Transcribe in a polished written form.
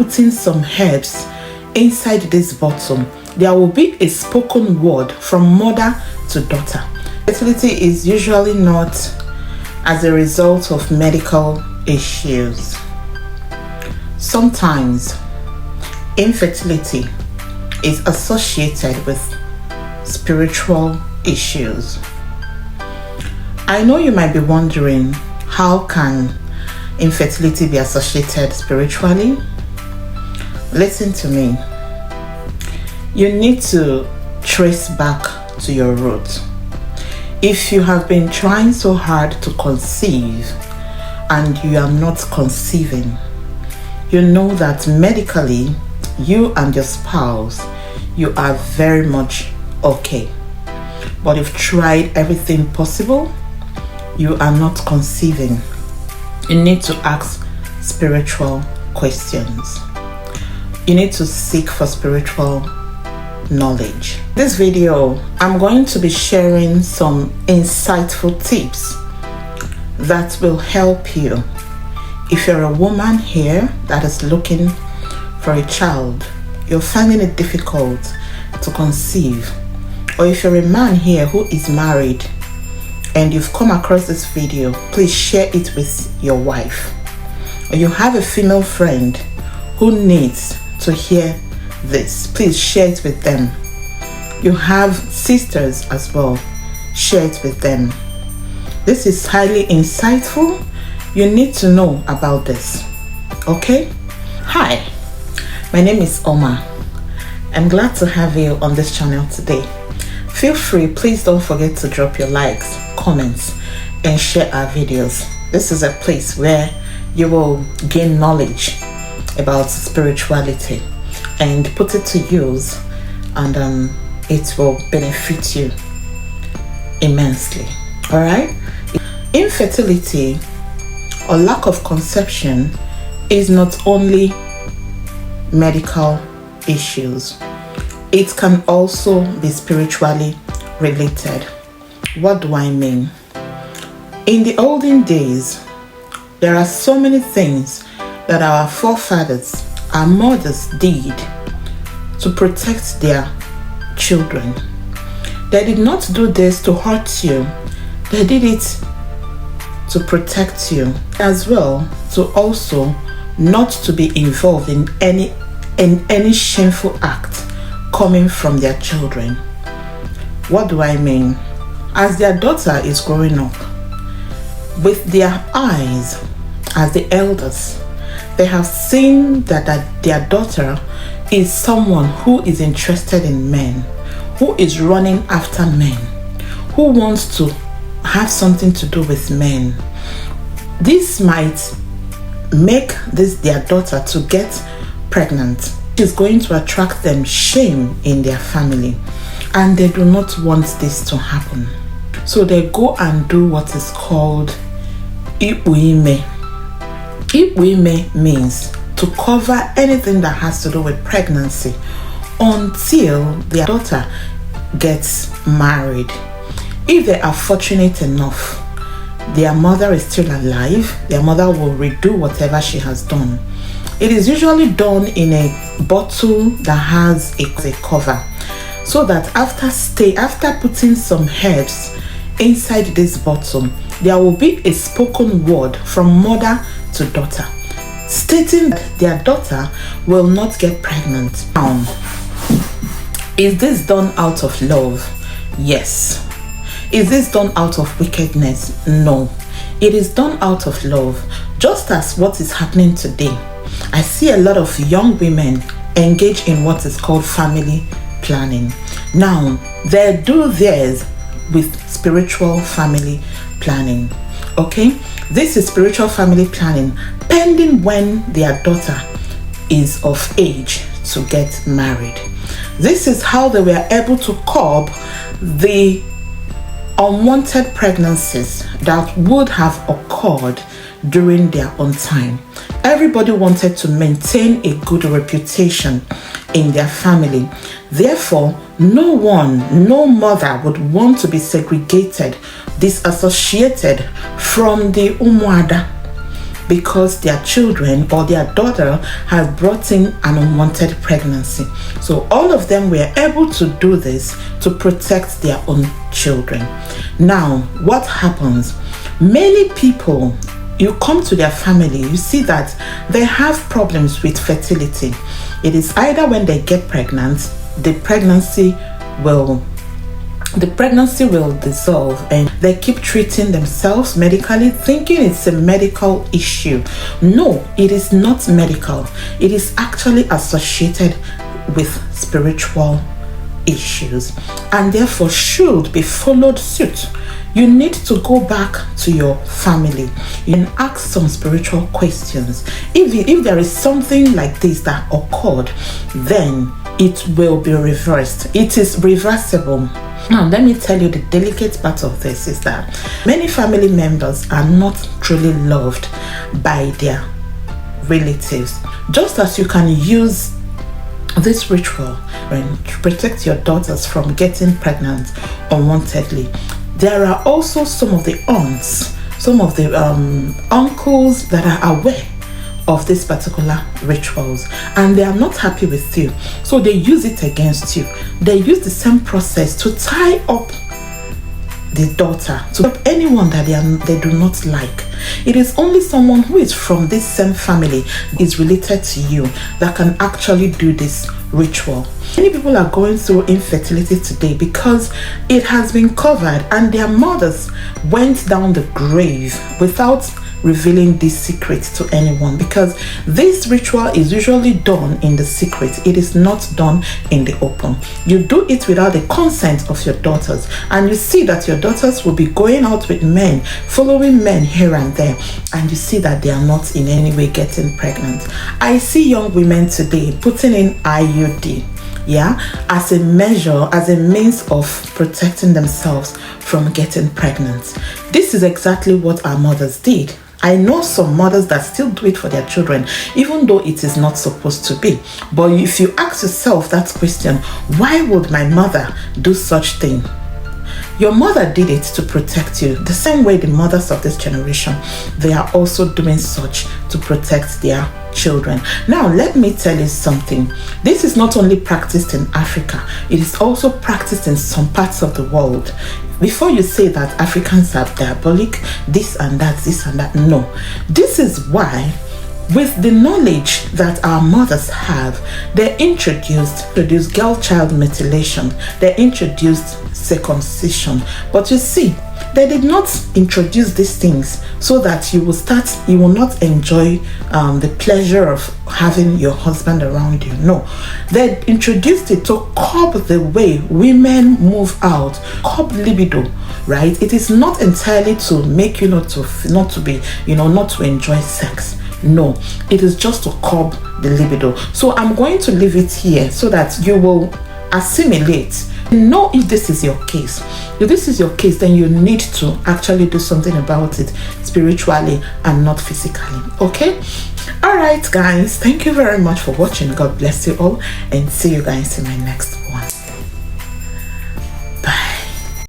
putting some herbs inside this bottle, there will be a spoken word from mother to daughter. Fertility is usually not as a result of medical issues. Sometimes infertility is associated with spiritual issues. I know you might be wondering, how can infertility be associated spiritually? Listen to me. You need to trace back to your root. If you have been trying so hard to conceive and you are not conceiving, you know that medically you and your spouse, you are very much okay. But you've tried everything possible, you are not conceiving. You need to ask spiritual questions. You need to seek for spiritual knowledge. This video, I'm going to be sharing some insightful tips that will help you. If you're a woman here that is looking for a child, you're finding it difficult to conceive, or if you're a man here who is married and you've come across this video, please share it with your wife. Or you have a female friend who needs to hear this, please share it with them. You have sisters as well, share it with them. This is highly insightful. You need to know about this. Okay? Hi, my name is Oma. I'm glad to have you on this channel today. Feel free, please don't forget to drop your likes, comments, and share our videos. This is a place where you will gain knowledge about spirituality and put it to use, and it will benefit you immensely. All right? Infertility or lack of conception is not only medical issues, it can also be spiritually related. What do I mean? In the olden days, there are so many things that our forefathers, our mothers did to protect their children. They did not do this to hurt you. They did it to protect you, as well to also not to be involved in any shameful act coming from their children. What do I mean? As their daughter is growing up, with their eyes as the elders, they have seen that their daughter is someone who is interested in men, who is running after men, who wants to have something to do with men. This might make their daughter to get pregnant. It's going to attract them shame in their family, and they do not want this to happen. So they go and do what is called Ibuime. Ibuime means to cover anything that has to do with pregnancy until their daughter gets married. If they are fortunate enough, their mother is still alive, their mother will redo whatever she has done. It is usually done in a bottle that has a cover, so that after putting some herbs inside this bottle, there will be a spoken word from mother to daughter stating that their daughter will not get pregnant. Is this done out of love? Yes. Is this done out of wickedness? No. It is done out of love, just as what is happening today. I see a lot of young women engage in what is called family planning. Now, they do theirs with spiritual family planning. Okay? This is spiritual family planning pending when their daughter is of age to get married. This is how they were able to curb the unwanted pregnancies that would have occurred during their own time. Everybody wanted to maintain a good reputation in their family. Therefore, no mother would want to be segregated, disassociated from the umuada. because their children or their daughter have brought in an unwanted pregnancy. So all of them were able to do this to protect their own children. Now, what happens? Many people, you come to their family, you see that they have problems with fertility. It is either when they get pregnant, the pregnancy will dissolve, and they keep treating themselves medically, thinking it's a medical issue. No, it is not medical. It is actually associated with spiritual issues, and therefore should be followed suit. You need to go back to your family and ask some spiritual questions. If there is something like this that occurred, then it will be reversed. It is reversible. Now, let me tell you, the delicate part of this is that many family members are not truly loved by their relatives. Just as you can use this ritual to protect your daughters from getting pregnant unwantedly, there are also some of the aunts, some of the uncles that are aware of these particular rituals, and they are not happy with you, so they use it against you. They use the same process to tie up the daughter, to help anyone that they do not like. It is only someone who is from this same family, is related to you, that can actually do this ritual. Many people are going through infertility today because it has been covered, and their mothers went down the grave without revealing this secret to anyone, because this ritual is usually done in the secret. It is not done in the open. You do it without the consent of your daughters, and you see that your daughters will be going out with men, following men here and there, and you see that they are not in any way getting pregnant. I see young women today putting in IUD, as a measure, as a means of protecting themselves from getting pregnant. This is exactly what our mothers did. I know some mothers that still do it for their children, even though it is not supposed to be. But if you ask yourself that question, why would my mother do such thing? Your mother did it to protect you. The same way the mothers of this generation, they are also doing such to protect their children. Now, let me tell you something. This is not only practiced in Africa, it is also practiced in some parts of the world. Before you say that Africans are diabolic, this and that, no. This is why, with the knowledge that our mothers have, they introduced girl-child mutilation, they introduced circumcision. But you see, they did not introduce these things so that you will not enjoy the pleasure of having your husband around you. No, they introduced it to curb the way women move out, curb libido, right? It is not entirely to make you not to enjoy sex. No, it is just to curb the libido. So I'm going to leave it here so that you will assimilate. Know if this is your case. If this is your case, then you need to actually do something about it spiritually and not physically. Okay? All right, guys. Thank you very much for watching. God bless you all, and see you guys in my next